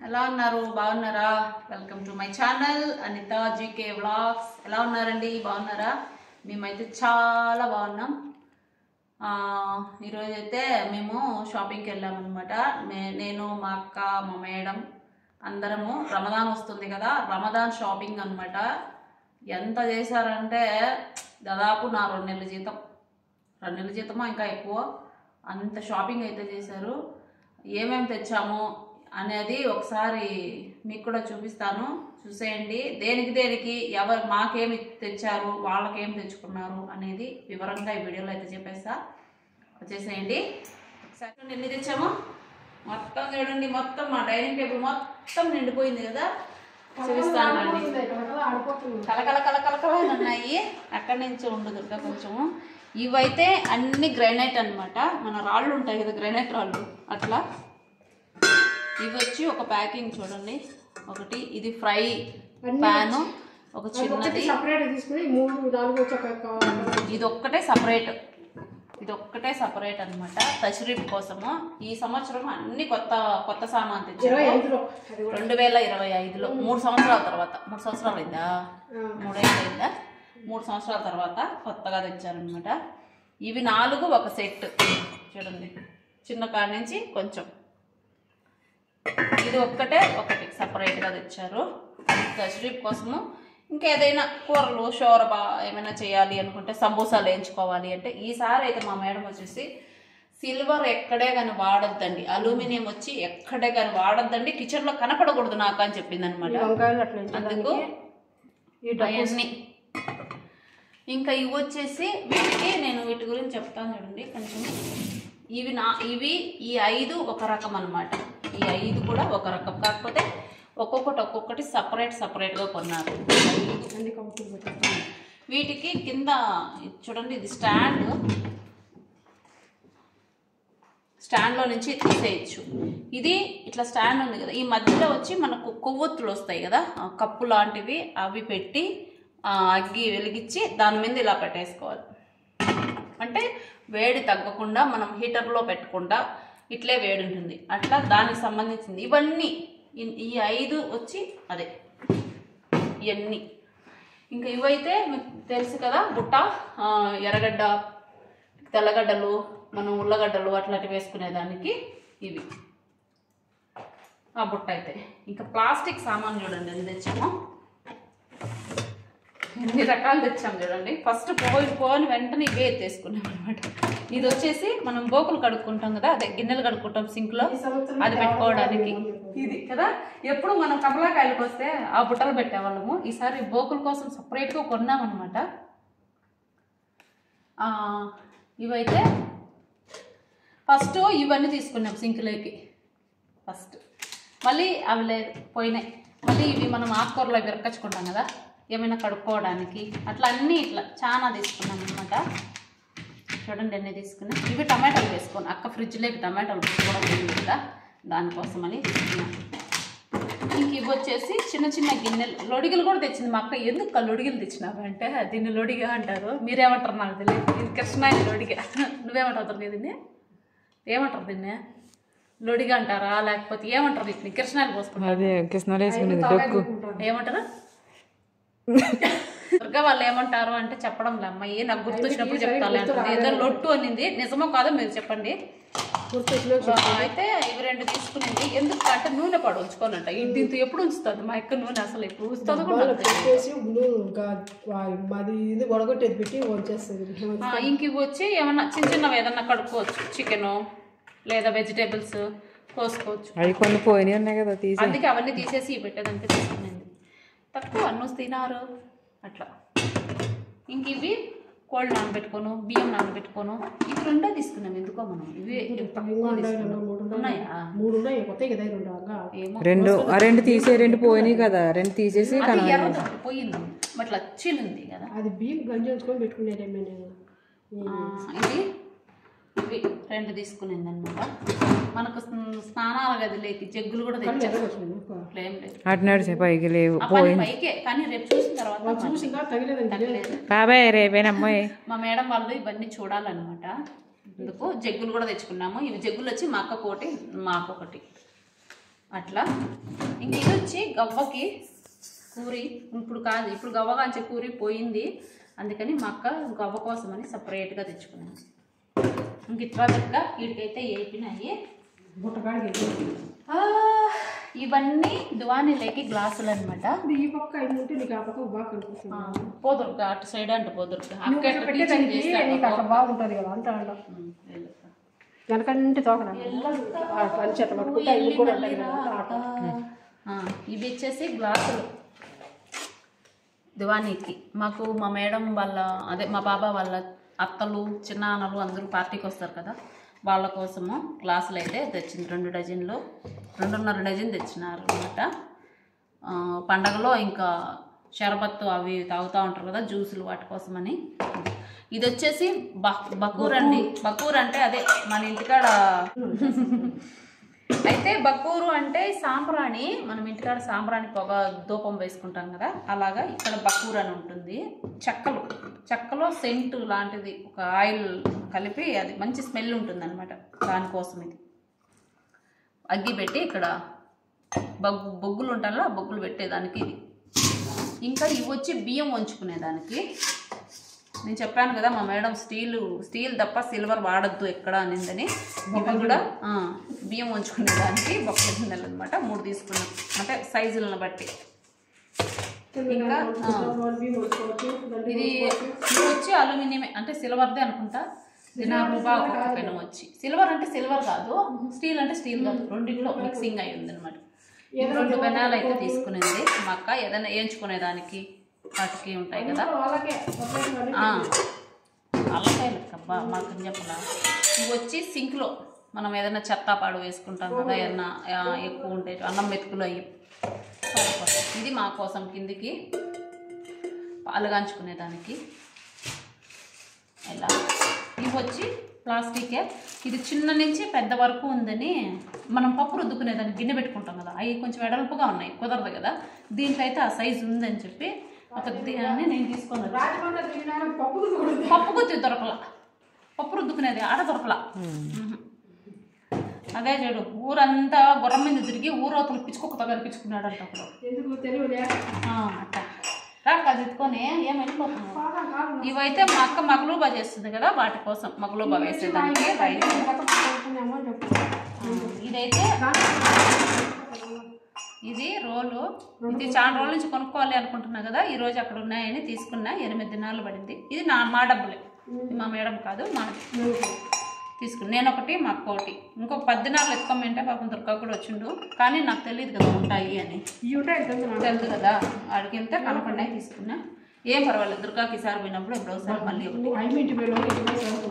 ఎలా ఉన్నారు? బాగున్నారా? Welcome to my channel Anitha GK vlogs. ఎలా ఉన్నారండి? బాగున్నారా? మేమైతే చాలా బాగున్నాం. ఈరోజు అయితే మేము షాపింగ్కి వెళ్ళామన్నమాట. నేను మా అక్క మా మేడం అందరము. రమదాన్ వస్తుంది కదా, రమదాన్ షాపింగ్ అనమాట. ఎంత చేశారంటే దాదాపు నా 2 నెలల జీతం, 2 నెలల జీతమో ఇంకా ఎక్కువ, అంత షాపింగ్ అయితే చేశారు. ఏమేమి తెచ్చామో అనేది ఒకసారి మీకు కూడా చూపిస్తాను, చూసేయండి. దేనికి ఎవరు మాకేమి తెచ్చారు, వాళ్ళకేం తెచ్చుకున్నారు అనేది వివరంగా ఈ వీడియోలో అయితే చెప్పేస్తా. వచ్చేసేయండి. ఒకసారి ఎన్ని తెచ్చామో మొత్తం చూడండి. మొత్తం మా డైనింగ్ టేబుల్ మొత్తం నిండిపోయింది కదా, చూపిస్తాను అండి. కలకల ఉన్నాయి. అక్కడి నుంచి ఉండదు ఇంకా కొంచెము. ఇవైతే అన్ని గ్రానైట్ అనమాట. మన రాళ్ళు ఉంటాయి కదా, గ్రానైట్ రాళ్ళు అట్లా. ఇవి వచ్చి ఒక ప్యాకింగ్ చూడండి. ఒకటి ఇది ఫ్రై ప్యాను, ఒక చిన్నది, ఇది ఒక్కటే సపరేట్ అనమాట. తషరీఫ్ కోసము ఈ సంవత్సరం అన్ని కొత్త సామాన్ తెచ్చారు. 2025లో 3 సంవత్సరాల తర్వాత, 3 సంవత్సరాలు అయిందా, 3 ఏళ్ళు అయిందా, 3 సంవత్సరాల తర్వాత కొత్తగా తెచ్చారనమాట. ఇవి 4 ఒక సెట్ చూడండి, చిన్న కాడ నుంచి కొంచెం. ఇది ఒకటి సపరేట్గా తెచ్చారు తషరీఫ్ కోసము. ఇంకేదైనా కూరలు షోరబా ఏమైనా చేయాలి అనుకుంటే, సమోసాలు వేయించుకోవాలి అంటే. ఈసారి అయితే మా మేడం వచ్చేసి సిల్వర్ ఎక్కడే కానీ వాడొద్దండి, అల్యూమినియం వచ్చి ఎక్కడే కానీ వాడొద్దండి, కిచెన్లో కనపడకూడదు నాకు అని చెప్పింది అనమాట. అందుకు అవన్నీ. ఇంకా ఇవి వచ్చేసి వీటికి నేను వీటి గురించి చెప్తాను చూడండి కొంచెం. ఇవి ఈ 5 ఒక రకం అనమాట. ఈ 5 కూడా ఒక రకం, కాకపోతే ఒక్కొక్కటి సపరేట్గా కొన్నారు. వీటికి కింద చూడండి, ఇది స్టాండ్లో నుంచి తీసేయచ్చు. ఇది ఇట్లా స్టాండ్ ఉంది కదా, ఈ మధ్యలో వచ్చి మనకు కొవ్వొత్తులు వస్తాయి కదా, కప్పు లాంటివి, అవి పెట్టి అగ్గి వెలిగించి దాని మీద ఇలా పెట్టేసుకోవాలి. అంటే వేడి తగ్గకుండా మనం హీటర్లో పెట్టకుండా ఇట్లే వేడి ఉంటుంది అట్లా, దానికి సంబంధించింది ఇవన్నీ. ఈ 5 వచ్చి అదే ఇవన్నీ. ఇంకా ఇవైతే మీకు తెలుసు కదా, బుట్ట, ఎర్రగడ్డ, తెల్లగడ్డలు, మనం ఉల్లగడ్డలు అట్లాంటివి వేసుకునేదానికి ఇవి ఆ బుట్ట అయితే. ఇంకా ప్లాస్టిక్ సామాన్ చూడండి ఎన్ని తెచ్చామో, ఎన్ని రకాలు తెచ్చాము చూడండి. ఫస్ట్ పోని వెంటనే ఇవే ఎత్తేసుకున్నాం అనమాట. ఇది వచ్చేసి మనం బోకులు కడుక్కుంటాం కదా, అదే గిన్నెలు కడుక్కుంటాం సింక్లో, అది పెట్టుకోవడానికి ఇది కదా. ఎప్పుడు మనం కమలాకాయలకు వస్తే ఆ బుట్టలు పెట్టేవాళ్ళము. ఈసారి బోకుల కోసం సపరేట్గా కొన్నామన్నమాట. ఇవైతే ఫస్ట్ ఇవన్నీ తీసుకున్నాం సింక్లోకి ఫస్ట్. మళ్ళీ అవి లేదు, పోయినాయి. మళ్ళీ ఇవి మనం ఆకుకూరలో విరకచ్చుకుంటాం కదా, ఏమైనా కడుక్కోవడానికి అట్లా అన్నీ ఇట్లా చాలా తీసుకున్నాం అనమాట. చూడండి ఎన్ని తీసుకున్నాం. ఇవి టమాటాలు వేసుకొని, అక్క ఫ్రిడ్జ్లోకి టమాటాలు కూడా పోయింది కదా, దానికోసమని తీసుకున్నాం. ఇంక ఇవి వచ్చేసి చిన్న గిన్నెలు, లొడిగలు కూడా తెచ్చింది మా అక్క. ఎందుకు లొడిగలు తెచ్చినావు అంటే, దీన్ని లొడిగా అంటారు, మీరేమంటారు నాకు తెలియదు. ఇది కృష్ణాయి లొడిగా, నువ్వేమంటావు దీన్ని? ఏమంటారు దీన్ని? లొడిగా అంటారా లేకపోతే ఏమంటారు? వీటిని కృష్ణాయిలు పోసుకుంటారు. ఏమంటారు? దుర్గా వాళ్ళు ఏమంటారు అంటే చెప్పడం లే అమ్మాయి, నాకు గుర్తొచ్చినప్పుడు చెప్తాను అంటుంది. ఏదో లొట్టు అనింది, నిజమో కాదో మీరు చెప్పండి. అయితే ఇవి 2 తీసుకునేది. ఎందుకు అంటే నూనె పడు ఉంచుకోవాలంట. దీంతో ఎప్పుడు ఉంచుతుంది మా యొక్క నూనె, అసలు ఎప్పుడు ఉంచుతుంది కూడా. ఇంక ఇవి వచ్చి ఏమన్నా చిన్నవి ఏదన్నా కడుక్కోవచ్చు, చికెను లేదా వెజిటేబుల్స్ కోసుకోవచ్చు. అవి కొన్ని పోయినాయి ఉన్నాయి కదా, అందుకే అవన్నీ తీసేసి పెట్టేదంటే తీసుకునేది. తక్కువ అన్ను తినారు అట్లా. ఇంక ఇవి కోళ్ళు నానబెట్టుకోను, బియ్యం నానబెట్టుకోను, ఇవి 2 తీసుకున్నాం. ఎందుకో మనం ఇవి ఉన్నాయా, 3 ఉన్నాయి కొత్త కదా, 2 తీసే 2 పోయినాయి కదా, 2 తీసేసి పోయింది అట్లా చీలింది కదా. అది బియ్యం గంజి ఉంచుకొని పెట్టుకునేది. ఇవి 2 తీసుకునేది అనమాట. మనకు స్నానాల గదిలోకి జగ్గులు కూడా తెచ్చారు. పైకి లేవు, పైకే కానీ రేపు చూసిన తర్వాత బాబాయ్ రేపేనమ్మాయి మా మేడం వాళ్ళు ఇవన్నీ చూడాలన్నమాట. అందుకు జగ్గులు కూడా తెచ్చుకున్నాము. ఇవి జగ్గులు వచ్చి మా అక్కకు ఒకటి, మాకు ఒకటి అట్లా. ఇంక ఇది వచ్చి గవ్వకి కూరి, ఇప్పుడు గవ్వ కాంచే కూరి పోయింది, అందుకని మా అక్క గవ్వ కోసమని సపరేట్గా తెచ్చుకున్నాను. ఇంక ఇట్లా వీటికైతే వేపినాయి. ఇవన్నీ దువానీలోకి గ్లాసులు అనమాట. ఈ పక్క ఐదు ఉంటే నీకు ఆ పక్క బాగా కనిపిస్తుంది. పోదురుక అటు సైడ్ అంటే పోదురుక అట్లా బాగుంటుంది కదా అంత వెనకంటే తోకన ఇవి వచ్చేసి గ్లాసులు దివానీకి. మాకు మా మేడం వాళ్ళ మా బాబా వాళ్ళ అత్తలు చిన్నాన్నలు అందరూ పార్టీకి వస్తారు కదా, వాళ్ళ కోసము గ్లాసులు అయితే తెచ్చింది. 2 డజన్లు 2.5 డజన్ తెచ్చినారు అనమాట. పండగలో ఇంకా షరబత్తు అవి తాగుతూ ఉంటారు కదా, జ్యూసులు, వాటి కోసమని. ఇది వచ్చేసి బకూర్ అండి. బకూర్ అంటే అదే మన ఇంటికాడ అయితే బకూరు అంటే సాంబ్రాణి, మనం ఇంటికాడ సాంబ్రాణి పొగ ధూపం వేసుకుంటాం కదా, అలాగా ఇక్కడ బకూర్ అని ఉంటుంది. చెక్కలో సెంటు లాంటిది ఒక ఆయిల్ కలిపి అది మంచి స్మెల్ ఉంటుంది అనమాట. దానికోసం ఇది అగ్గి పెట్టి ఇక్కడ బొగ్గులు ఉంటాయో ఆ బొగ్గులు పెట్టేదానికి ఇది. ఇంకా ఇవి వచ్చి బియ్యం వంచుకునేదానికి. నేను చెప్పాను కదా మా మేడం స్టీల్ తప్ప సిల్వర్ వాడద్దు ఎక్కడ అనిందని. ఇవి కూడా బియ్యం వంచుకునేదానికి బొక్కల గిన్నెలు అనమాట. 3 తీసుకున్నాం, అంటే సైజులను బట్టి. ఇంకా ఇది వచ్చి అల్యూమినియం అంటే సిల్వర్దే అనుకుంటా. రూపాయ ఒక్కొక్క పెనం వచ్చి. సిల్వర్ అంటే సిల్వర్ కాదు, స్టీల్ అంటే స్టీల్ కాదు, రెండింటిలో మిక్సింగ్ అయి ఉంది అనమాట. 2 పెనాలు అయితే తీసుకునేది మా అక్క. ఏదైనా వేయించుకునేదానికి వాటికి ఉంటాయి కదా, అల్లకాయలు అబ్బా మాకు చెప్పలా. ఇవి వచ్చి సింక్లో మనం ఏదైనా చెత్తాపాడు వేసుకుంటాం కదా, ఏదైనా ఎక్కువ ఉంటాయి, అన్నం మెతుకులు అయ్యి. ఇది మా కోసం కిందికి పాలు కాంచుకునేదానికి ఇలా. ఇవి వచ్చి ప్లాస్టికే. ఇది చిన్న నుంచి పెద్ద వరకు ఉందని మనం పప్పు రుద్దుకునేదానికి గిన్నె పెట్టుకుంటాం కదా, అవి కొంచెం వెడల్పుగా ఉన్నాయి, కుదరదు కదా. దీంట్లో అయితే ఆ సైజు ఉందని చెప్పి ఒక దీన్ని నేను తీసుకున్నాను. పప్పు గుత్తి దొరకలా, పప్పు రుద్దుకునేది ఆడ దొరకలా. అదే చూడు, ఊరంతా గుర్రం మీద తిరిగి ఊరవతలు పిచ్చుకొక్కతో కనిపించుకున్నాడు అంట అప్పుడు. అట్ట రాక అది ఎత్తుకొని ఏం వెళ్ళిపోతున్నావు. ఇవైతే మా అక్క మగలూబా చేస్తుంది కదా, వాటి కోసం మగలూబా వేసేదానికి రైస్. ఇదైతే ఇది రోలు. ఇది చాలా రోజుల నుంచి కొనుక్కోవాలి అనుకుంటున్నా కదా, ఈరోజు అక్కడ ఉన్నాయని తీసుకున్నా. 8 దినాలు పడింది. ఇది మా డబ్బులే, మా మేడం కాదు, మా తీసుకుని. నేను ఒకటి, మా అక్క ఒకటి. ఇంకొక 10 దినాలు ఎత్తుకోమంటే పాపం దుర్గా కూడా వచ్చిండు, కానీ నాకు తెలియదు కదా ఉంటాయి అని. తెలుసు కదా, ఆడికి వెళ్తే కనపడినాయి తీసుకున్నా. ఏం పర్వాలేదు, దుర్గాకి ఈసారి పోయినప్పుడు ఎప్పుడోసారి మళ్ళీ ఒకటి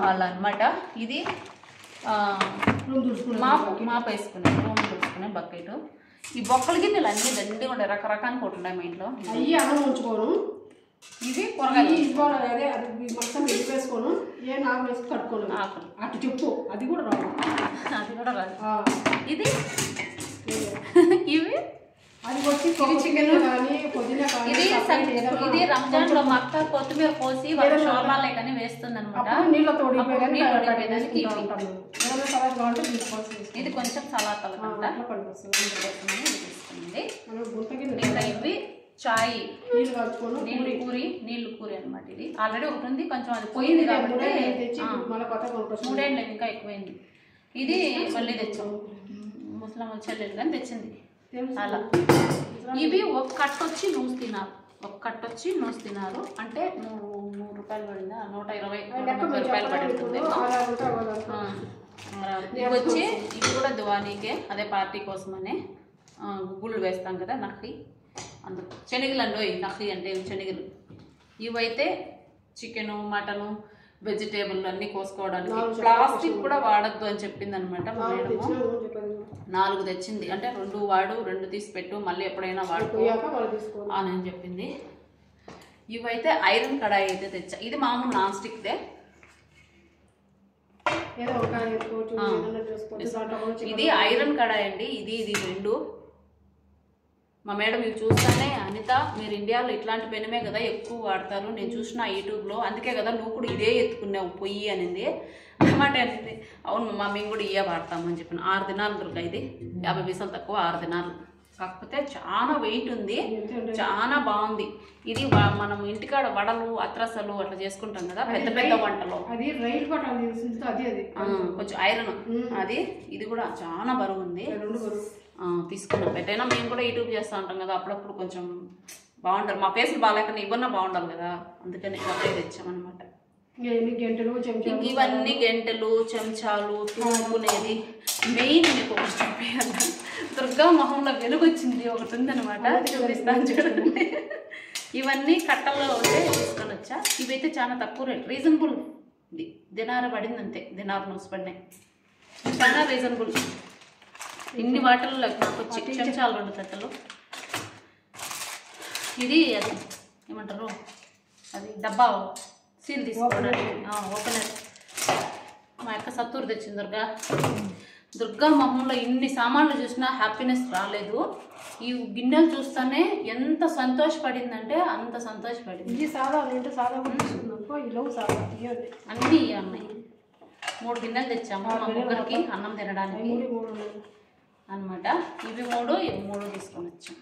వాళ్ళ అనమాట. ఇది మాపు వేసుకునే రూమ్ తుడుచుకునే బకెట్. ఈ బొక్కల గిన్నెలు అన్నీ దండిగా ఉండే రకరకాల కోటి ఉన్నాయి మా ఇంట్లో. ఇవి కూరగాయలు మొత్తం వేసుకోను, ఏ నాకు వేసి కట్టుకోను. అటు చెప్పు, అది కూడా రాదు. ఇది ఇవి అది వచ్చి చికెన్ కానీ పుదీనా కానీ. ఇది రంజాన్ లో మా అక్క కొత్తిమీర పోసి వాళ్ళ షోర్మాలే కానీ వేస్తుంది అనమాట. ఇది కొంచెం సలాతలు తీసుకుంది. ఇవి చాయ్ నీళ్ళు కూరి అనమాట. ఇది ఆల్రెడీ ఒకటి ఉంది, కొంచెం అది పోయింది కాబట్టి 3 ఏళ్ళకి ఇంకా ఎక్కువైంది. ఇది మళ్ళీ తెచ్చాము, ముస్లిం చెల్లెలు కానీ తెచ్చింది అలా. ఇవి ఒక కట్టొచ్చి నూనె తిన్నారు, ఒక కట్టొచ్చి నూనె తిన్నారు అంటే 100 రూపాయలు పడిందా, 120-130 రూపాయలు పడి ఉంటుంది. ఇవి వచ్చి ఇవి కూడా దువానీకే, అదే పార్టీ కోసమనే గుగ్గుళ్ళు వేస్తాం కదా, నక్కి. అందుకు శనగలు అండి, నక్కి అంటే శనగలు. ఇవైతే చికెను, మటను, వెజిటేబుల్ అన్నీ కోసుకోవడానికి. ప్లాస్టిక్ కూడా వాడద్దు అని చెప్పింది అనమాట మా మేడము. 4 తెచ్చింది, అంటే 2 వాడు, 2 తీసి పెట్టు, మళ్ళీ ఎప్పుడైనా వాడుకో అని చెప్పింది. ఇవైతే ఐరన్ కడాయి అయితే తెచ్చా. ఇది మామూలు నాన్ స్టిక్దే. ఇది ఐరన్ కడాయి అండి. ఇది 2 మా మేడం ఇవి చూస్తానే అనిత మీరు ఇండియాలో ఇట్లాంటి పెనమే కదా ఎక్కువ వాడతారు, నేను చూసిన యూట్యూబ్లో, అందుకే కదా నువ్వు కూడా ఇదే ఎత్తుకున్నావు పొయ్యి అనింది. అన్నమాట అనింది. అవును మా మేము కూడా ఇవే వాడతామని చెప్పిన. 6 దినాలు దుర్గా, ఇది 50 పైసలు తక్కువ 6 దినాలు. కాకపోతే చాలా వెయిట్ ఉంది, చాలా బాగుంది. ఇది మనం ఇంటికాడ వడలు అత్రసలు అట్లా చేసుకుంటాం కదా పెద్ద పెద్ద వంటలు, అది రైలు పట్టాలి అది కొంచెం ఐరన్ అది. ఇది కూడా చాలా బరువు ఉంది, తీసుకున్నాం. పెట్టైనా మేము కూడా యూట్యూబ్ చేస్తూ ఉంటాం కదా, అప్పుడప్పుడు కొంచెం బాగుంటారు. మా ఫేస్లు బాగాలేకన్నా ఇవన్నా బాగుండాలి కదా, అందుకని అప్పుడే తెచ్చామన్నమాట. ఇవన్నీ గంటలు చెంచాలు తూముకునేది. మెయిన్ మీకు ఒకటి చెప్పేయాలి, దుర్గా మొహంలో వెలుగు వచ్చింది ఒకటి ఉందనమాట, చూపిస్తాను చూడండి. ఇవన్నీ కట్టల్లో ఉంటే తీసుకొని వచ్చా. ఇవైతే చాలా తక్కువ రేట్, రీజనబుల్. ఇది దినార పడింది అంతే, దినార నూసి పడినాయి, చాలా రీజనబుల్. ఇన్ని వాటర్లు నాకు వచ్చి చెంచాలు 2 కట్టలు. ఇది అది ఏమంటారు, అది డబ్బా సీల్ తీసుకోవడానికి ఓపెనర్. మా యొక్క సత్తూరు తెచ్చింది దుర్గా. దుర్గా మొహంలో ఇన్ని సామాన్లు చూసినా హ్యాపీనెస్ రాలేదు. ఈ గిన్నెలు చూస్తానే ఎంత సంతోషపడిందంటే అంత సంతోషపడింది. ఇది సాదా అన్నీ అన్నాయి. 3 గిన్నెలు తెచ్చాము మా ముగ్గురికి అన్నం తినడానికి అనమాట. ఇవి 3 తీసుకొని వచ్చాం.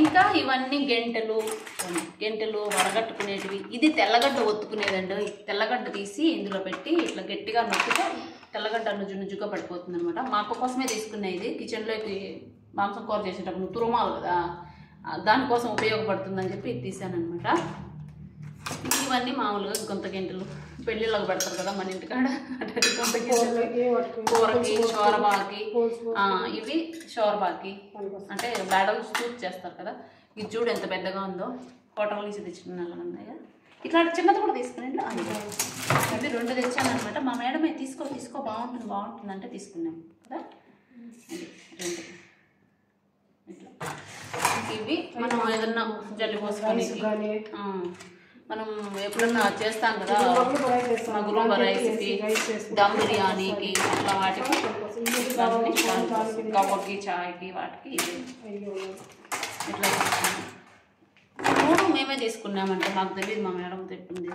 ఇంకా ఇవన్నీ గంటలు వడగట్టుకునేటివి. ఇది తెల్లగడ్డ ఒత్తుకునేదండి. తెల్లగడ్డ తీసి ఇందులో పెట్టి ఇట్లా గట్టిగా నొక్కితే తెల్లగడ్డ నుజ్జుగా పడిపోతుంది అనమాట. మా అక్క కోసమే తీసుకున్నాయి. ఇది కిచెన్లోకి మాంసం కూర చేసేటప్పుడు తురుమాలు కదా, దానికోసం ఉపయోగపడుతుందని చెప్పి ఇది తీసాను అనమాట. ఇవన్నీ మామూలుగా కొంత గంటలు పెళ్ళిళ్ళకి పెడతారు కదా మన ఇంటికాడ, కొంత కూరకి షోర్బాకి. ఇవి షోర్బాకి అంటే బ్యాడల్ సూప్ చేస్తారు కదా. ఇది చూడు ఎంత పెద్దగా ఉందో, హోటల్ నుంచి తెచ్చుకున్న ఉన్నాయా. ఇట్లాంటి చిన్నది కూడా తీసుకుని ఇవి 2 తెచ్చాను అనమాట. మా మేడమే తీసుకో బాగుంటుంది అంటే తీసుకున్నాం కదా. అది 2 ఇట్లా. ఇవి మనం ఏదన్నా జల్లి పోసుకొని మనం ఎప్పుడన్నా చేస్తాం కదా, మగులు రైస్కి, దమ్ బిర్యానీకి, అట్లా వాటికి, కవ్వకి, చాయ్కి, వాటికి ఇట్లా 3 మేమే తీసుకున్నామంటే మాకు తెలియదు, మా మేడం చెప్పింది.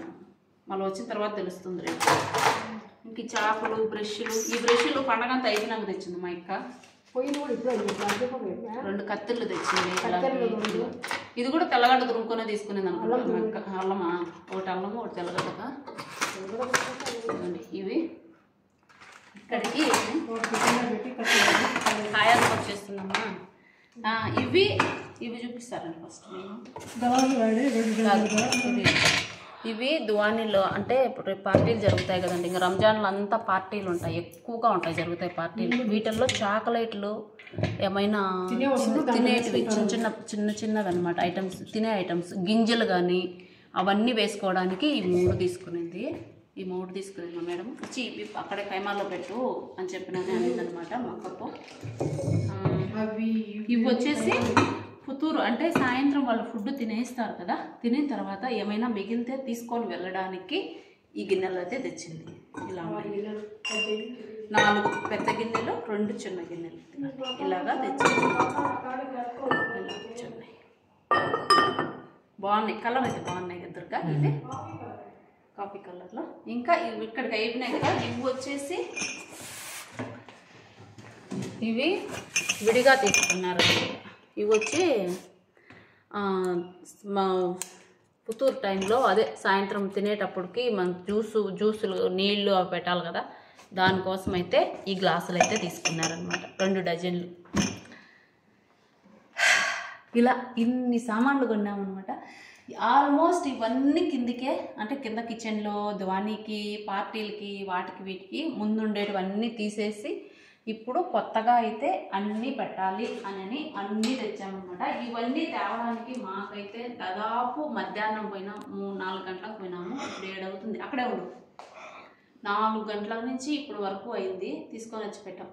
మళ్ళీ వచ్చిన తర్వాత తెలుస్తుంది రేపు. ఇంక చాకులు, బ్రష్లు. ఈ బ్రష్లు పండగంతా అయిపోయినాక తెచ్చింది మా అక్క. 2 కత్తిళ్ళు తెచ్చింది. ఇది కూడా తెల్లగడ్డ దురుముకొనే తీసుకునేది అనుకుంటా మా అక్క. అల్లమా, ఒకటి అల్లము ఒకటి తెల్లగడ్డగా. ఇవి ఇక్కడికి కాయలు వచ్చేస్తుందమ్మా. ఇవి చూపిస్తారండి ఫస్ట్ ఇవి దువానీలో. అంటే ఇప్పుడు పార్టీలు జరుగుతాయి కదండి, ఇంకా రంజాన్లో అంతా పార్టీలు ఉంటాయి, ఎక్కువగా ఉంటాయి, జరుగుతాయి పార్టీలు. వీటిల్లో చాక్లెట్లు ఏమైనా తినేటివి చిన్నవి అనమాట ఐటమ్స్, తినే ఐటమ్స్, గింజలు కానీ అవన్నీ వేసుకోవడానికి ఈ 3 తీసుకునేది. ఈ 3 తీసుకునేది మా మేడం. వచ్చి ఇవి అక్కడే కైమాల్లో పెట్టు అని చెప్పినది అనేది అనమాట మా అక్కతో. ఇవి వచ్చేసి ఫుతూరు, అంటే సాయంత్రం వాళ్ళు ఫుడ్ తినేస్తారు కదా, తినిన తర్వాత ఏమైనా మిగిలితే తీసుకొని వెళ్ళడానికి ఈ గిన్నెలు అయితే తెచ్చింది. ఇలా 4 పెద్ద గిన్నెలు, 2 చిన్న గిన్నెలు ఇలాగా తెచ్చింది. బాగున్నాయి, కలర్ అయితే బాగున్నాయి కదా దుర్గా. ఇవి కాఫీ కలర్లో. ఇంకా ఇవి ఇక్కడికి అయిపోయినాయి కదా. ఇవి వచ్చేసి ఇవి విడిగా తీసుకున్నారు. ఇవి వచ్చి మా పుత్తూరు టైంలో, అదే సాయంత్రం తినేటప్పటికి మన జ్యూసులు నీళ్ళు అవి పెట్టాలి కదా, దానికోసం అయితే ఈ గ్లాసులు అయితే తీసుకున్నారనమాట. 2 డజన్లు. ఇలా ఇన్ని సామాన్లు కొన్నామన్నమాట. ఆల్మోస్ట్ ఇవన్నీ కిందికే, అంటే కింద కిచెన్లో దివానీకి, పార్టీలకి, వాటికి వీటికి ముందుండేటివన్నీ తీసేసి ఇప్పుడు కొత్తగా అయితే అన్నీ పెట్టాలి అని అన్నీ తెచ్చామన్నమాట. ఇవన్నీ తేవడానికి మాకైతే దాదాపు మధ్యాహ్నం పోయినా 3-4 గంటలకు పోయినాము. ఇప్పుడు 7 అవుతుంది. అక్కడే ఉండు. 4 గంటల నుంచి ఇప్పుడు వరకు అయింది. తీసుకొని వచ్చి పెట్టాం.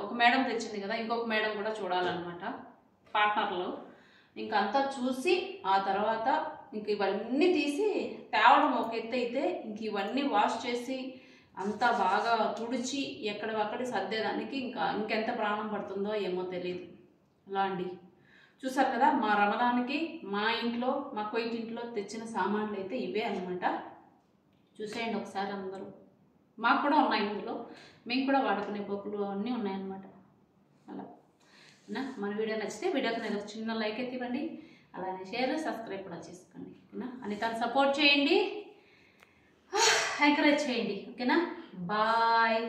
ఒక మేడం తెచ్చింది కదా, ఇంకొక మేడం కూడా చూడాలన్నమాట, పార్ట్నర్లు. ఇంకంతా చూసి ఆ తర్వాత ఇంక ఇవన్నీ తీసి తేవడం ఒక ఎత్తు అయితే, ఇంక ఇవన్నీ వాష్ చేసి అంతా బాగా తుడిచి ఎక్కడవక్కడ సర్దేదానికి ఇంకెంత ప్రాణం పడుతుందో ఏమో తెలియదు. అలా అండి. చూసారు కదా మా రమదానికి మా ఇంట్లో మా కొయ్య ఇంట్లో తెచ్చిన సామాన్లు అయితే ఇవే అనమాట. చూసేయండి ఒకసారి అందరూ. మాకు కూడా ఉన్నాయి ఇందులో, మేము కూడా వాడుకునే పోపులు అన్నీ ఉన్నాయన్నమాట. అలా మన వీడియో నచ్చితే వీడియోకి నేను ఒక చిన్న లైక్ అయితే ఇవ్వండి, అలానే షేర్ సబ్స్క్రైబ్ కూడా చేసుకోండి. ఓకేనా? అనితను సపోర్ట్ చేయండి, ఎంకరేజ్ చేయండి. ఓకేనా? బాయ్.